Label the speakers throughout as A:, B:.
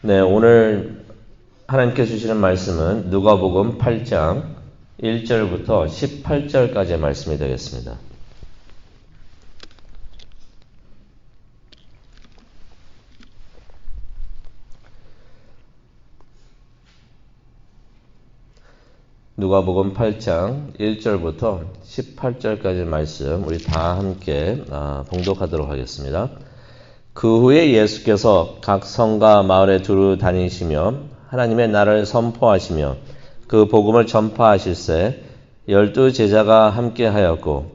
A: 네, 오늘 하나님께서 주시는 말씀은 누가복음 8장 1절부터 18절까지의 말씀이 되겠습니다. 누가복음 8장 1절부터 18절까지의 말씀 우리 다 함께 봉독하도록 하겠습니다. 그 후에 예수께서 각 성과 마을에 두루 다니시며 하나님의 나라를 선포하시며 그 복음을 전파하실세 12 제자가 함께하였고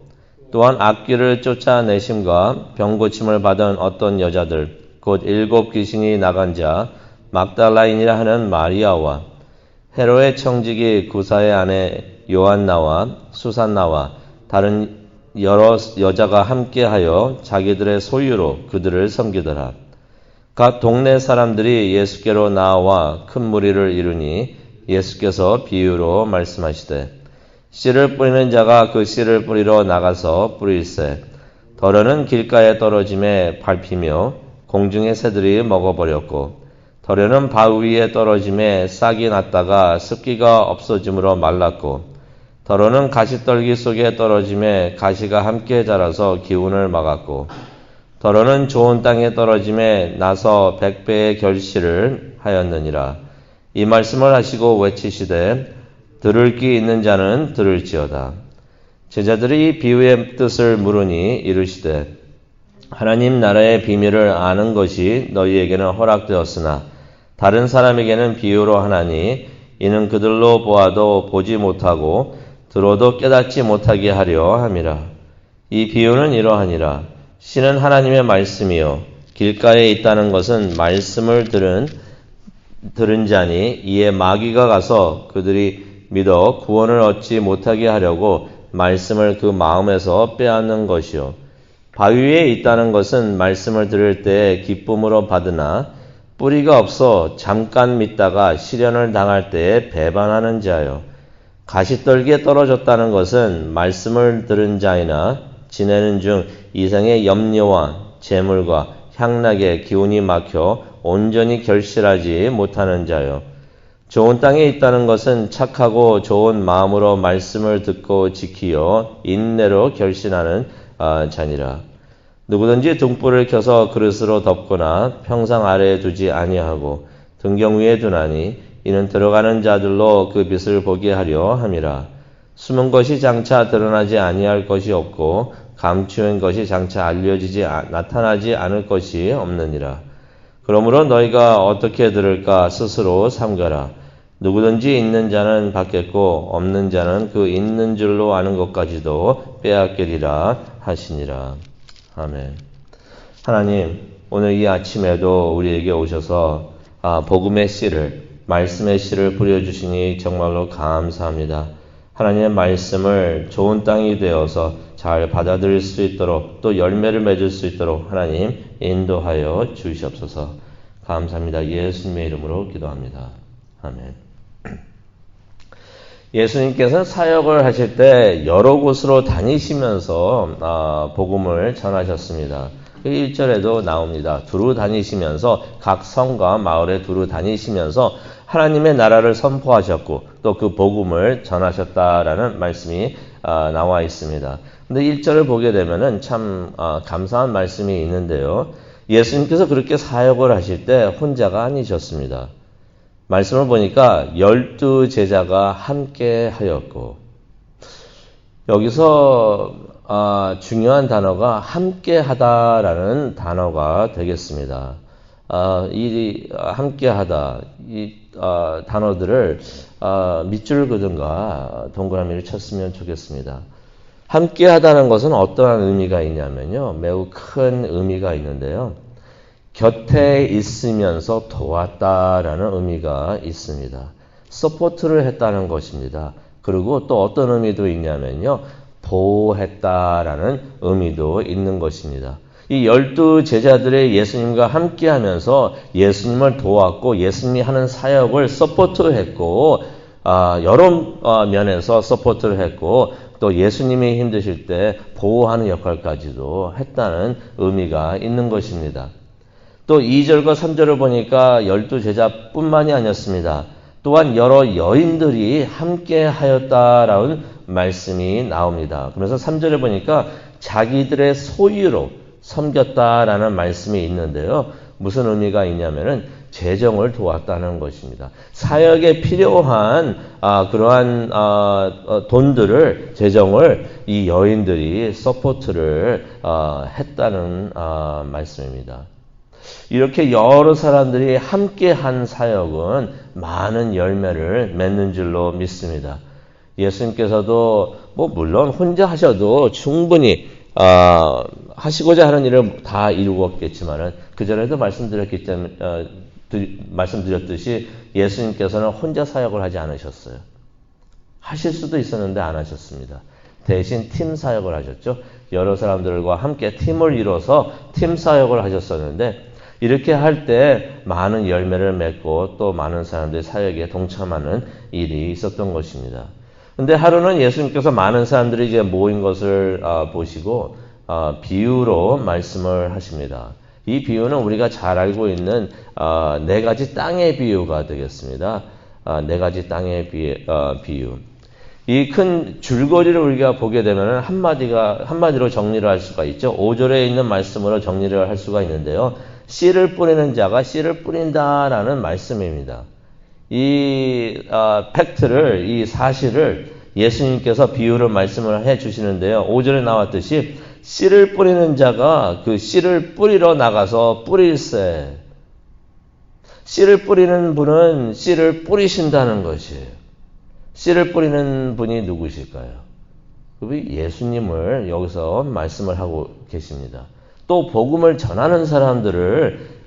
A: 또한 악귀를 쫓아내심과 병고침을 받은 어떤 여자들 곧 7 귀신이 나간 자 막달라인이라 하는 마리아와 헤롯의 청지기 구사의 아내 요한나와 수산나와 다른 여러 여자가 함께하여 자기들의 소유로 그들을 섬기더라. 각 동네 사람들이 예수께로 나와 큰 무리를 이루니 예수께서 비유로 말씀하시되 씨를 뿌리는 자가 그 씨를 뿌리러 나가서 뿌릴새 덜어는 길가에 떨어짐에 밟히며 공중의 새들이 먹어버렸고 덜어는 바위 위에 떨어짐에 싹이 났다가 습기가 없어짐으로 말랐고 덜어는 가시떨기 속에 떨어짐에 가시가 함께 자라서 기운을 막았고 덜어는 좋은 땅에 떨어짐에 나서 100배의 결실을 하였느니라. 이 말씀을 하시고 외치시되 들을 귀 있는 자는 들을지어다. 제자들이 이 비유의 뜻을 물으니 이르시되 하나님 나라의 비밀을 아는 것이 너희에게는 허락되었으나 다른 사람에게는 비유로 하나니 이는 그들로 보아도 보지 못하고 들어도 깨닫지 못하게 하려 함이라. 이 비유는 이러하니라. 씨는 하나님의 말씀이요 길가에 있다는 것은 말씀을 들은 자니 이에 마귀가 가서 그들이 믿어 구원을 얻지 못하게 하려고 말씀을 그 마음에서 빼앗는 것이요 바위 위에 있다는 것은 말씀을 들을 때에 기쁨으로 받으나 뿌리가 없어 잠깐 믿다가 시련을 당할 때에 배반하는 자요 가시떨기에 떨어졌다는 것은 말씀을 들은 자이나 지내는 중 이생의 염려와 재물과 향락에 기운이 막혀 온전히 결실하지 못하는 자요. 좋은 땅에 있다는 것은 착하고 좋은 마음으로 말씀을 듣고 지키어 인내로 결신하는 자니라. 누구든지 등불을 켜서 그릇으로 덮거나 평상 아래에 두지 아니하고 등경 위에 두나니 이는 들어가는 자들로 그 빛을 보게 하려 함이라. 숨은 것이 장차 드러나지 아니할 것이 없고 감추인 것이 장차 나타나지 않을 것이 없느니라. 그러므로 너희가 어떻게 들을까 스스로 삼가라. 누구든지 있는 자는 받겠고 없는 자는 그 있는 줄로 아는 것까지도 빼앗기리라 하시니라. 아멘. 하나님, 오늘 이 아침에도 우리에게 오셔서 복음의 씨를 말씀의 씨를 뿌려주시니 정말로 감사합니다. 하나님의 말씀을 좋은 땅이 되어서 잘 받아들일 수 있도록 또 열매를 맺을 수 있도록 하나님 인도하여 주시옵소서. 감사합니다. 예수님의 이름으로 기도합니다. 아멘. 예수님께서는 사역을 하실 때 여러 곳으로 다니시면서 복음을 전하셨습니다. 1절에도 나옵니다. 두루 다니시면서 각 성과 마을에 두루 다니시면서 하나님의 나라를 선포하셨고 또 그 복음을 전하셨다라는 말씀이 나와 있습니다. 근데 1절을 보게 되면은 참 감사한 말씀이 있는데요. 예수님께서 그렇게 사역을 하실 때 혼자가 아니셨습니다. 말씀을 보니까 12 제자가 함께 하였고 여기서 중요한 단어가 함께 하다라는 단어가 되겠습니다. 이 함께 하다 이 단어들을 밑줄 그든가 동그라미를 쳤으면 좋겠습니다. 함께 하다는 것은 어떠한 의미가 있냐면요. 매우 큰 의미가 있는데요. 곁에 있으면서 도왔다라는 의미가 있습니다. 서포트를 했다는 것입니다. 그리고 또 어떤 의미도 있냐면요. 보호했다라는 의미도 있는 것입니다. 이 12 제자들의 예수님과 함께 하면서 예수님을 도왔고 예수님이 하는 사역을 서포트했고 여러 면에서 서포트를 했고 또 예수님이 힘드실 때 보호하는 역할까지도 했다는 의미가 있는 것입니다. 또 2절과 3절을 보니까 12제자뿐만이 아니었습니다. 또한 여러 여인들이 함께 하였다라는 말씀이 나옵니다. 그래서 3절에 보니까 자기들의 소유로 섬겼다라는 말씀이 있는데요. 무슨 의미가 있냐면은 재정을 도왔다는 것입니다. 사역에 필요한 그러한 돈들을 재정을 이 여인들이 서포트를 했다는 말씀입니다. 이렇게 여러 사람들이 함께한 사역은 많은 열매를 맺는 줄로 믿습니다. 예수님께서도 물론 혼자 하셔도 충분히 하시고자 하는 일을 다 이루었겠지만은 그전에도 말씀드렸듯이 예수님께서는 혼자 사역을 하지 않으셨어요. 하실 수도 있었는데 안 하셨습니다. 대신 팀 사역을 하셨죠. 여러 사람들과 함께 팀을 이뤄서 팀 사역을 하셨었는데 이렇게 할 때 많은 열매를 맺고 또 많은 사람들이 사역에 동참하는 일이 있었던 것입니다. 근데 하루는 예수님께서 많은 사람들이 이제 모인 것을 보시고 비유로 말씀을 하십니다. 이 비유는 우리가 잘 알고 있는 네 가지 땅의 비유가 되겠습니다. 네 가지 땅의 비유. 이 큰 줄거리를 우리가 보게 되면 한마디로 정리를 할 수가 있죠. 5절에 있는 말씀으로 정리를 할 수가 있는데요. 씨를 뿌리는 자가 씨를 뿌린다라는 말씀입니다. 이 팩트를, 이 사실을 예수님께서 비유로 말씀을 해 주시는데요. 5절에 나왔듯이 씨를 뿌리는 자가 그 씨를 뿌리러 나가서 뿌릴세. 씨를 뿌리는 분은 씨를 뿌리신다는 것이에요. 씨를 뿌리는 분이 누구실까요? 그분이 예수님을 여기서 말씀을 하고 계십니다. 또 복음을 전하는 사람들을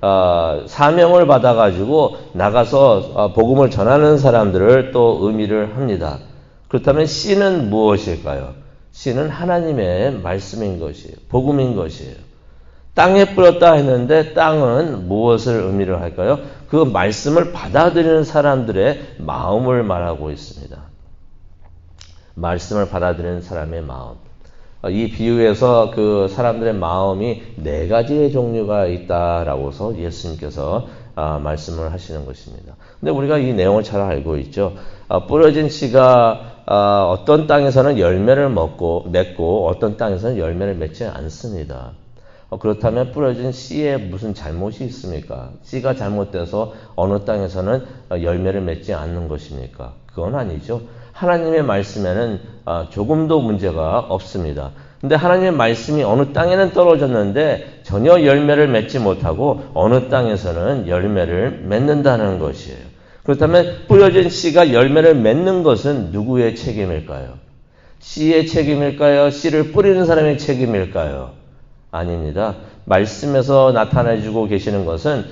A: 사명을 받아가지고 나가서 복음을 전하는 사람들을 또 의미를 합니다. 그렇다면 씨는 무엇일까요? 씨는 하나님의 말씀인 것이에요. 복음인 것이에요. 땅에 뿌렸다 했는데 땅은 무엇을 의미를 할까요? 그 말씀을 받아들이는 사람들의 마음을 말하고 있습니다. 말씀을 받아들이는 사람의 마음. 이 비유에서 그 사람들의 마음이 네 가지의 종류가 있다라고서 예수님께서 말씀을 하시는 것입니다. 근데 우리가 이 내용을 잘 알고 있죠. 뿌려진 씨가 어떤 땅에서는 열매를 맺고 어떤 땅에서는 열매를 맺지 않습니다. 그렇다면 뿌려진 씨에 무슨 잘못이 있습니까? 씨가 잘못돼서 어느 땅에서는 열매를 맺지 않는 것입니까? 그건 아니죠. 하나님의 말씀에는 조금도 문제가 없습니다. 근데 하나님의 말씀이 어느 땅에는 떨어졌는데 전혀 열매를 맺지 못하고 어느 땅에서는 열매를 맺는다는 것이에요. 그렇다면 뿌려진 씨가 열매를 맺는 것은 누구의 책임일까요? 씨의 책임일까요? 씨를 뿌리는 사람의 책임일까요? 아닙니다. 말씀에서 나타내주고 계시는 것은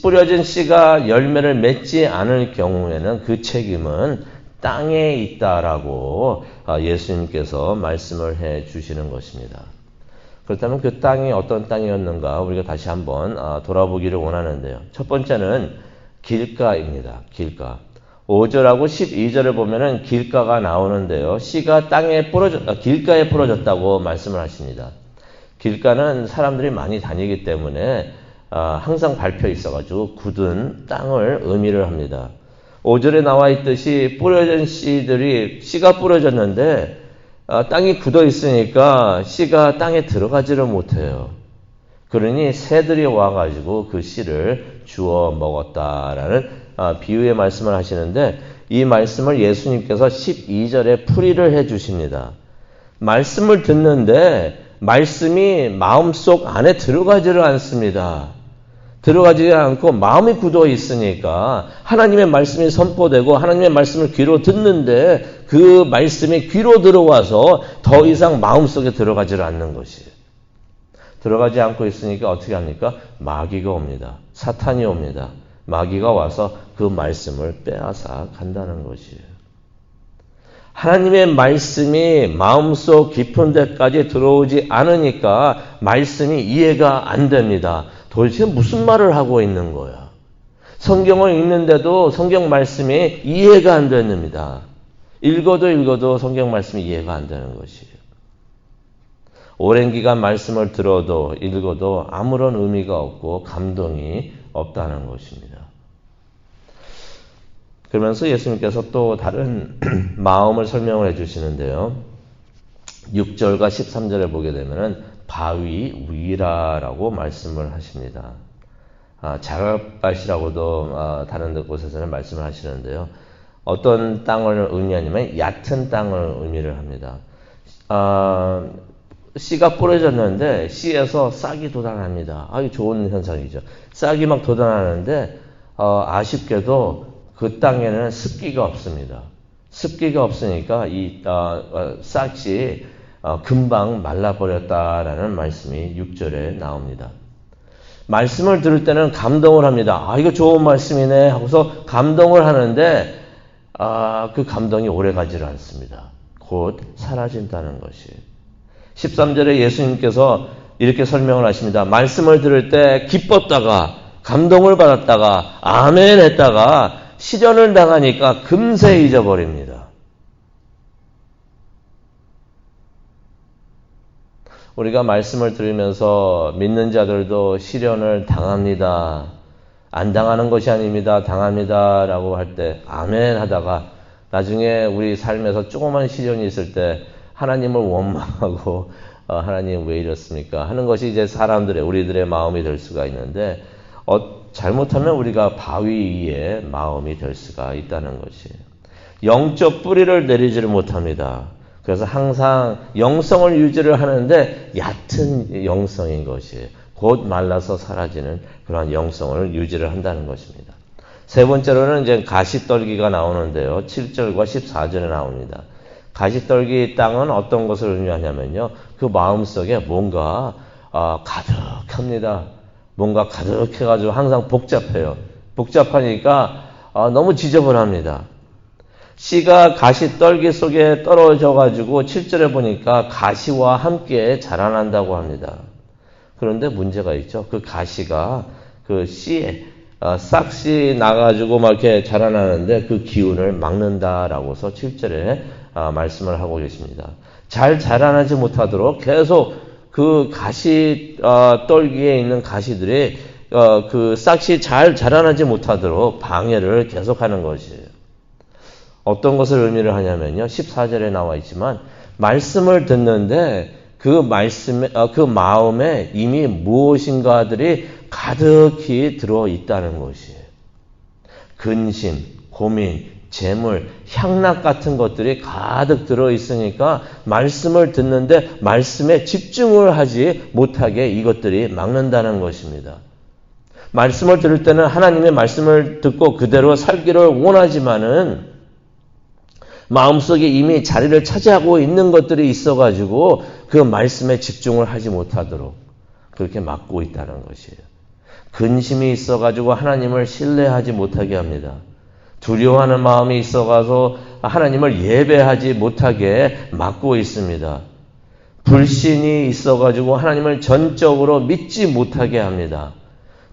A: 뿌려진 씨가 열매를 맺지 않을 경우에는 그 책임은 땅에 있다라고 예수님께서 말씀을 해 주시는 것입니다. 그렇다면 그 땅이 어떤 땅이었는가 우리가 다시 한번 돌아보기를 원하는데요. 첫 번째는 길가입니다. 길가. 5절하고 12절을 보면은 길가가 나오는데요. 씨가 길가에 부러졌다고 말씀을 하십니다. 길가는 사람들이 많이 다니기 때문에 항상 밟혀 있어가지고 굳은 땅을 의미를 합니다. 5절에 나와 있듯이 뿌려진 씨가 뿌려졌는데 땅이 굳어 있으니까 씨가 땅에 들어가지를 못해요. 그러니 새들이 와가지고 그 씨를 주워 먹었다라는 비유의 말씀을 하시는데 이 말씀을 예수님께서 12절에 풀이를 해 주십니다. 말씀을 듣는데 말씀이 마음속 안에 들어가지를 않습니다. 들어가지 않고 마음이 굳어 있으니까 하나님의 말씀이 선포되고 하나님의 말씀을 귀로 듣는데 그 말씀이 귀로 들어와서 더 이상 마음속에 들어가지를 않는 것이에요. 들어가지 않고 있으니까 어떻게 합니까? 마귀가 옵니다. 사탄이 옵니다. 마귀가 와서 그 말씀을 빼앗아 간다는 것이에요. 하나님의 말씀이 마음속 깊은 데까지 들어오지 않으니까 말씀이 이해가 안 됩니다. 도대체 무슨 말을 하고 있는 거야? 성경을 읽는데도 성경 말씀이 이해가 안 됩니다. 읽어도 성경 말씀이 이해가 안 되는 것이에요. 오랜 기간 말씀을 들어도 읽어도 아무런 의미가 없고 감동이 없다는 것입니다. 그러면서 예수님께서 또 다른 마음을 설명을 해주시는데요. 6절과 13절에 보게 되면은 바위 위라라고 말씀을 하십니다. 자갈밭이라고도 다른 곳에서는 말씀을 하시는데요. 어떤 땅을 의미하냐면 얕은 땅을 의미를 합니다. 씨가 뿌려졌는데 씨에서 싹이 돋아납니다. 아주 좋은 현상이죠. 싹이 막 돋아나는데 아쉽게도 그 땅에는 습기가 없습니다. 습기가 없으니까 이 싹이 금방 말라버렸다라는 말씀이 6절에 나옵니다. 말씀을 들을 때는 감동을 합니다. 이거 좋은 말씀이네 하고서 감동을 하는데 그 감동이 오래가지를 않습니다. 곧 사라진다는 것이. 13절에 예수님께서 이렇게 설명을 하십니다. 말씀을 들을 때 기뻤다가 감동을 받았다가 아멘 했다가 시련을 당하니까 금세 잊어버립니다. 우리가 말씀을 들으면서 믿는 자들도 시련을 당합니다. 안 당하는 것이 아닙니다. 당합니다. 라고 할 때 아멘 하다가 나중에 우리 삶에서 조그만 시련이 있을 때 하나님을 원망하고 하나님 왜 이렇습니까? 하는 것이 이제 우리들의 마음이 될 수가 있는데 잘못하면 우리가 바위 위에 마음이 될 수가 있다는 것이에요. 영적 뿌리를 내리지를 못합니다. 그래서 항상 영성을 유지를 하는데 얕은 영성인 것이에요. 곧 말라서 사라지는 그러한 영성을 유지를 한다는 것입니다. 세 번째로는 이제 가시떨기가 나오는데요. 7절과 14절에 나옵니다. 가시떨기 땅은 어떤 것을 의미하냐면요. 그 마음속에 뭔가 가득합니다. 뭔가 가득해가지고 항상 복잡해요. 복잡하니까 너무 지저분합니다. 씨가 가시떨기 속에 떨어져가지고 7절에 보니까 가시와 함께 자라난다고 합니다. 그런데 문제가 있죠. 그 가시가 그 씨에 싹씨 나가지고 막 이렇게 자라나는데 그 기운을 막는다라고서 7절에 말씀을 하고 계십니다. 잘 자라나지 못하도록 계속 그 가시 떨기에 있는 가시들이 그 싹씨 잘 자라나지 못하도록 방해를 계속하는 것이에요. 어떤 것을 의미를 하냐면요. 14절에 나와 있지만 말씀을 듣는데 그 마음에 이미 무엇인가들이 가득히 들어 있다는 것이에요. 근심, 고민, 재물, 향락 같은 것들이 가득 들어 있으니까 말씀을 듣는데 말씀에 집중을 하지 못하게 이것들이 막는다는 것입니다. 말씀을 들을 때는 하나님의 말씀을 듣고 그대로 살기를 원하지만은 마음속에 이미 자리를 차지하고 있는 것들이 있어가지고 그 말씀에 집중을 하지 못하도록 그렇게 막고 있다는 것이에요. 근심이 있어가지고 하나님을 신뢰하지 못하게 합니다. 두려워하는 마음이 있어가서 하나님을 예배하지 못하게 막고 있습니다. 불신이 있어가지고 하나님을 전적으로 믿지 못하게 합니다.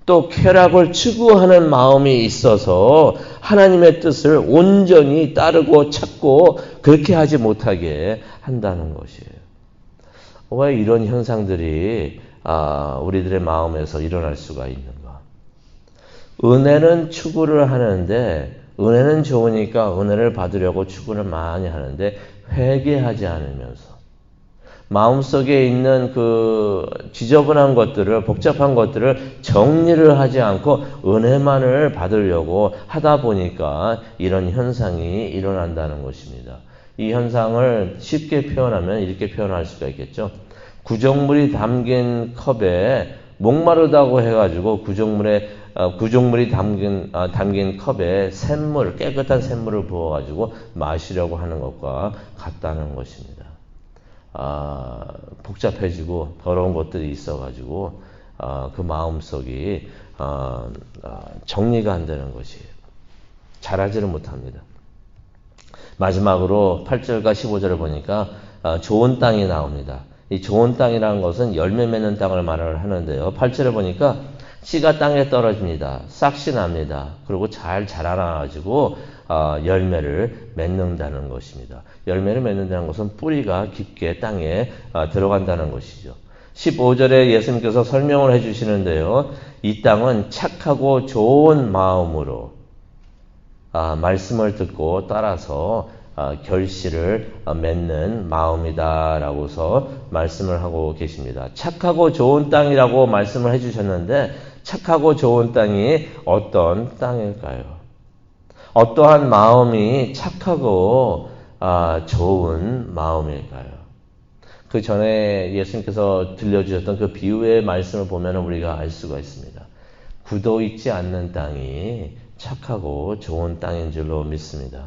A: 또 쾌락을 추구하는 마음이 있어서 하나님의 뜻을 온전히 따르고 찾고 그렇게 하지 못하게 한다는 것이에요. 왜 이런 현상들이 우리들의 마음에서 일어날 수가 있는가? 은혜는 추구를 하는데 은혜는 좋으니까 은혜를 받으려고 추구를 많이 하는데 회개하지 않으면서 마음속에 있는 그 지저분한 것들을 복잡한 것들을 정리를 하지 않고 은혜만을 받으려고 하다 보니까 이런 현상이 일어난다는 것입니다. 이 현상을 쉽게 표현하면 이렇게 표현할 수가 있겠죠. 구정물이 담긴 컵에 목마르다고 해가지고 구정물이 담긴 컵에 깨끗한 샘물을 부어가지고 마시려고 하는 것과 같다는 것입니다. 복잡해지고 더러운 것들이 있어가지고 그 마음속이 정리가 안 되는 것이에요. 자라지를 못합니다. 마지막으로 8절과 15절을 보니까 좋은 땅이 나옵니다. 이 좋은 땅이라는 것은 열매 맺는 땅을 말을 하는데요. 8절에 보니까 씨가 땅에 떨어집니다. 싹이 납니다. 그리고 잘 자라나가지고 열매를 맺는다는 것입니다. 열매를 맺는다는 것은 뿌리가 깊게 땅에 들어간다는 것이죠. 15절에 예수님께서 설명을 해주시는데요. 이 땅은 착하고 좋은 마음으로 말씀을 듣고 따라서 결실을 맺는 마음이다라고서 말씀을 하고 계십니다. 착하고 좋은 땅이라고 말씀을 해주셨는데 착하고 좋은 땅이 어떤 땅일까요? 어떠한 마음이 착하고 좋은 마음일까요? 그 전에 예수님께서 들려주셨던 그 비유의 말씀을 보면 우리가 알 수가 있습니다. 굳어 있지 않는 땅이 착하고 좋은 땅인 줄로 믿습니다.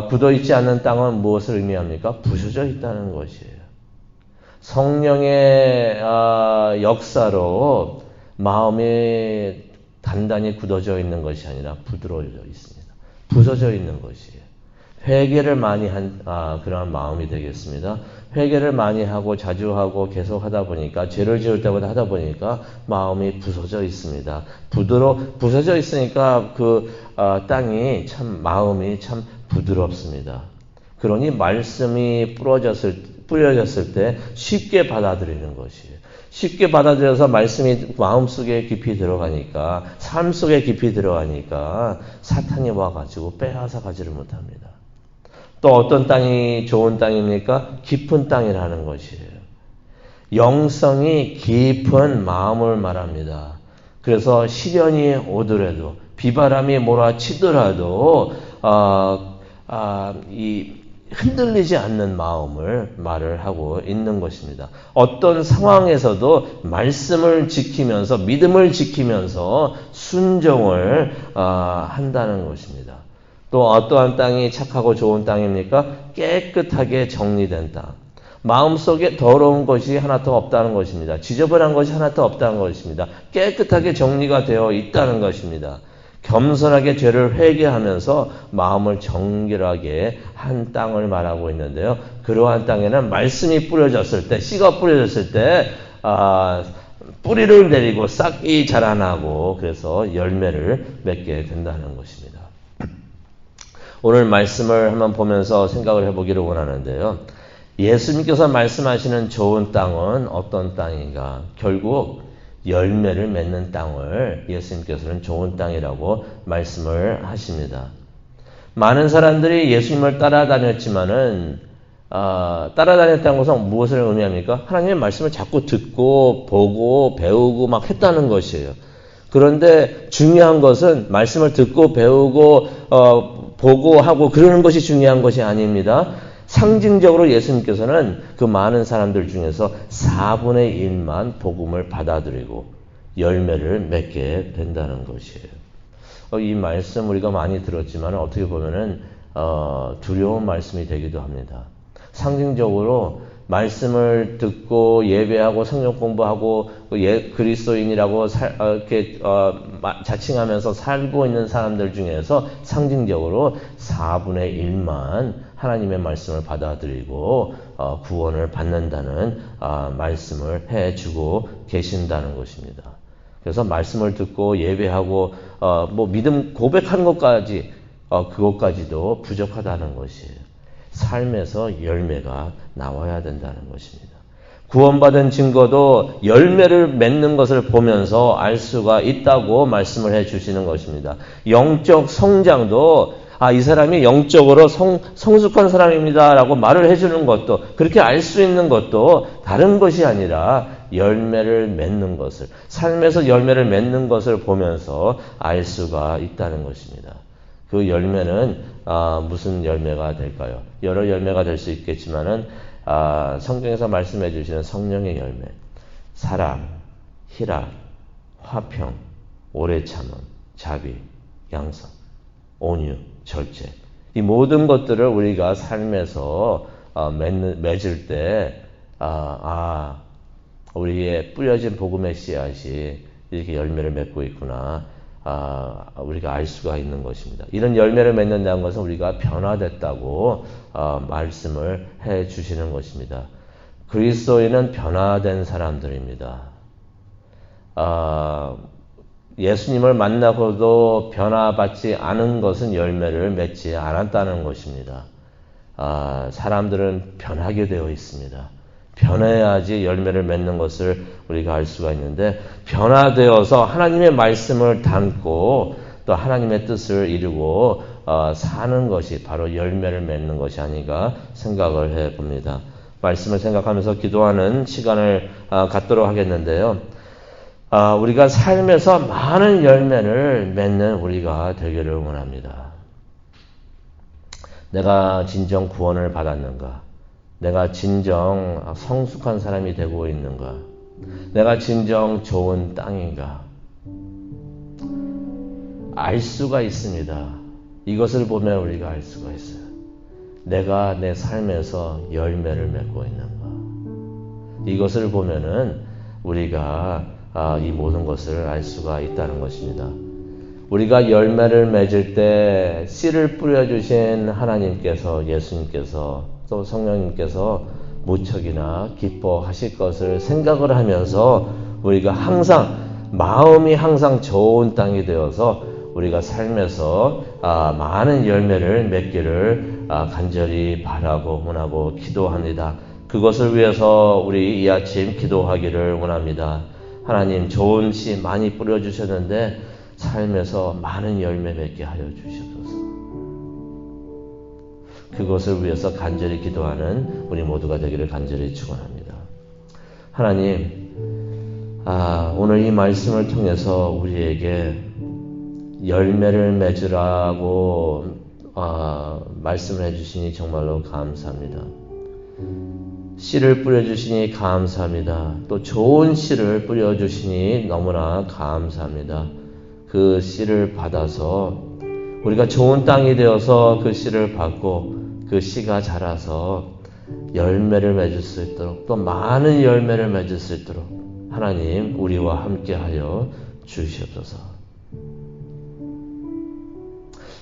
A: 굳어 있지 않는 땅은 무엇을 의미합니까? 부서져 있다는 것이에요. 성령의 역사로 마음이 단단히 굳어져 있는 것이 아니라 부드러워져 있습니다. 부서져 있는 것이에요. 회개를 많이 한 그러한 마음이 되겠습니다. 회개를 많이 하고 자주 하고 계속 하다 보니까 죄를 지을 때마다 하다 보니까 마음이 부서져 있습니다. 부서져 있으니까 그 땅이 참 마음이 참 부드럽습니다. 그러니 말씀이 뿌려졌을 때 쉽게 받아들이는 것이에요. 쉽게 받아들여서 말씀이 마음속에 깊이 들어가니까 삶 속에 깊이 들어가니까 사탄이 와가지고 빼앗아 가지를 못합니다. 또 어떤 땅이 좋은 땅입니까? 깊은 땅이라는 것이에요. 영성이 깊은 마음을 말합니다. 그래서 시련이 오더라도 비바람이 몰아치더라도 이 흔들리지 않는 마음을 말을 하고 있는 것입니다. 어떤 상황에서도 말씀을 지키면서 믿음을 지키면서 순종을 한다는 것입니다. 또 어떠한 땅이 착하고 좋은 땅입니까? 깨끗하게 정리된 땅. 마음속에 더러운 것이 하나도 없다는 것입니다. 지저분한 것이 하나도 없다는 것입니다. 깨끗하게 정리가 되어 있다는 것입니다. 겸손하게 죄를 회개하면서 마음을 정결하게 한 땅을 말하고 있는데요. 그러한 땅에는 말씀이 뿌려졌을 때, 씨가 뿌려졌을 때 뿌리를 내리고 싹이 자라나고 그래서 열매를 맺게 된다는 것입니다. 오늘 말씀을 한번 보면서 생각을 해보기를 원하는데요. 예수님께서 말씀하시는 좋은 땅은 어떤 땅인가? 결국 열매를 맺는 땅을 예수님께서는 좋은 땅이라고 말씀을 하십니다. 많은 사람들이 예수님을 따라다녔지만은 따라다녔다는 것은 무엇을 의미합니까? 하나님의 말씀을 자꾸 듣고 보고 배우고 막 했다는 것이에요. 그런데 중요한 것은 말씀을 듣고 배우고 보고 하고 그러는 것이 중요한 것이 아닙니다. 상징적으로 예수님께서는 그 많은 사람들 중에서 4분의 1만 복음을 받아들이고 열매를 맺게 된다는 것이에요. 이 말씀 우리가 많이 들었지만 어떻게 보면은 두려운 말씀이 되기도 합니다. 상징적으로 말씀을 듣고 예배하고 성경 공부하고 그리스도인이라고 이렇게 자칭하면서 살고 있는 사람들 중에서 상징적으로 4분의 1만 하나님의 말씀을 받아들이고 구원을 받는다는 말씀을 해주고 계신다는 것입니다. 그래서 말씀을 듣고 예배하고 믿음 고백하는 것까지 그것까지도 부족하다는 것이에요. 삶에서 열매가 나와야 된다는 것입니다. 구원받은 증거도 열매를 맺는 것을 보면서 알 수가 있다고 말씀을 해 주시는 것입니다. 영적 성장도 이 사람이 영적으로 성숙한 사람입니다 라고 말을 해주는 것도 그렇게 알 수 있는 것도 다른 것이 아니라 열매를 맺는 것을 삶에서 열매를 맺는 것을 보면서 알 수가 있다는 것입니다. 그 열매는 무슨 열매가 될까요? 여러 열매가 될 수 있겠지만은 성경에서 말씀해 주시는 성령의 열매, 사랑, 희락, 화평, 오래 참음, 자비, 양선, 온유, 절제. 이 모든 것들을 우리가 삶에서 맺을 때 우리의 뿌려진 복음의 씨앗이 이렇게 열매를 맺고 있구나. 우리가 알 수가 있는 것입니다. 이런 열매를 맺는다는 것은 우리가 변화됐다고 말씀을 해 주시는 것입니다. 그리스도인은 변화된 사람들입니다. 예수님을 만나고도 변화받지 않은 것은 열매를 맺지 않았다는 것입니다. 사람들은 변하게 되어 있습니다. 변해야지 열매를 맺는 것을 우리가 알 수가 있는데, 변화되어서 하나님의 말씀을 담고 또 하나님의 뜻을 이루고 사는 것이 바로 열매를 맺는 것이 아닌가 생각을 해봅니다. 말씀을 생각하면서 기도하는 시간을 갖도록 하겠는데요. 우리가 삶에서 많은 열매를 맺는 우리가 되기를 원합니다. 내가 진정 구원을 받았는가? 내가 진정 성숙한 사람이 되고 있는가? 내가 진정 좋은 땅인가? 알 수가 있습니다. 이것을 보면 우리가 알 수가 있어요. 내가 내 삶에서 열매를 맺고 있는가? 이것을 보면은 우리가 이 모든 것을 알 수가 있다는 것입니다. 우리가 열매를 맺을 때 씨를 뿌려주신 하나님께서, 예수님께서, 또 성령님께서 무척이나 기뻐하실 것을 생각을 하면서 우리가 항상 마음이 항상 좋은 땅이 되어서 우리가 삶에서 많은 열매를 맺기를 간절히 바라고 원하고 기도합니다. 그것을 위해서 우리 이 아침 기도하기를 원합니다. 하나님, 좋은 씨 많이 뿌려주셨는데 삶에서 많은 열매 맺게 하여 주시옵소서. 그것을 위해서 간절히 기도하는 우리 모두가 되기를 간절히 축원합니다. 하나님, 오늘 이 말씀을 통해서 우리에게 열매를 맺으라고 말씀을 해주시니 정말로 감사합니다. 씨를 뿌려주시니 감사합니다. 또 좋은 씨를 뿌려주시니 너무나 감사합니다. 그 씨를 받아서 우리가 좋은 땅이 되어서 그 씨를 받고 그 씨가 자라서 열매를 맺을 수 있도록, 또 많은 열매를 맺을 수 있도록 하나님 우리와 함께하여 주시옵소서.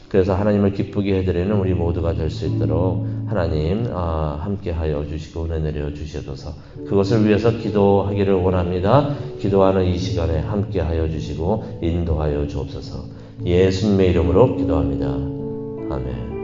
A: 그래서 하나님을 기쁘게 해드리는 우리 모두가 될 수 있도록 하나님 함께하여 주시고 은혜 내려 주시옵소서. 그것을 위해서 기도하기를 원합니다. 기도하는 이 시간에 함께하여 주시고 인도하여 주옵소서. 예수님의 이름으로 기도합니다. 아멘.